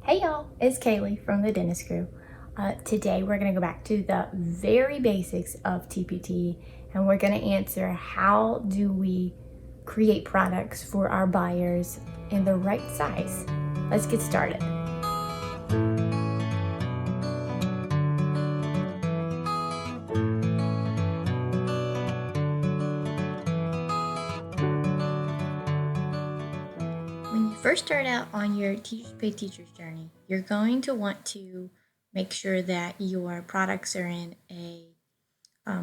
Hey y'all, it's Caileigh from the Dentist Crew. Today we're going to go back to the very basics of TPT and we're going to answer how do we create products for our buyers in the right size. Let's get started. When you first start out on your Teachers Pay Teachers journey, you're going to want to make sure that your products are in a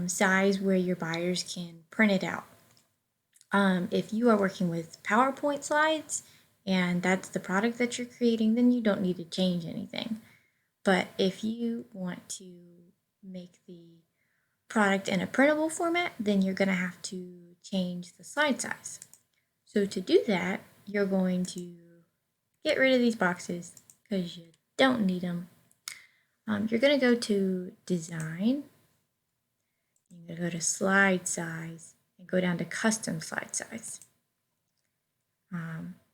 size where your buyers can print it out. If you are working with PowerPoint slides and that's the product that you're creating, then you don't need to change anything. But if you want to make the product in a printable format, then you're going to have to change the slide size. So to do that, you're going to get rid of these boxes because you don't need them. You're going to go to Design. You're going to go to Slide Size and go down to Custom Slide Size.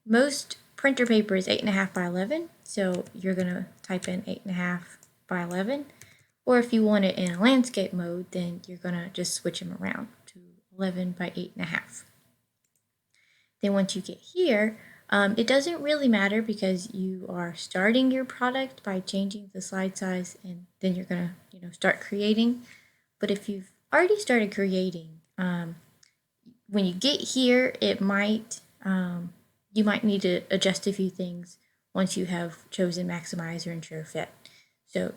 Most printer paper is 8.5 by 11, so you're going to type in 8.5 by 11. Or if you want it in a landscape mode, then you're going to just switch them around to 11 by 8.5. Then once you get here, it doesn't really matter because you are starting your product by changing the slide size and then you're going to start creating. But if you've already started creating, when you get here, it might you might need to adjust a few things once you have chosen maximize or ensure fit. So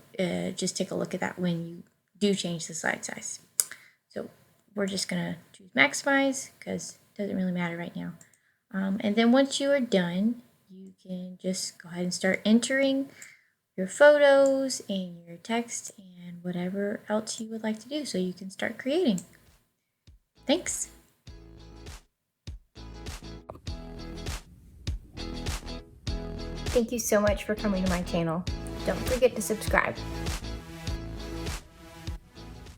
just take a look at that when you do change the slide size. So we're just going to choose maximize because it doesn't really matter right now. And then once you are done, you can just go ahead and start entering your photos and your text and whatever else you would like to do so you can start creating. Thanks. Thank you so much for coming to my channel. Don't forget to subscribe.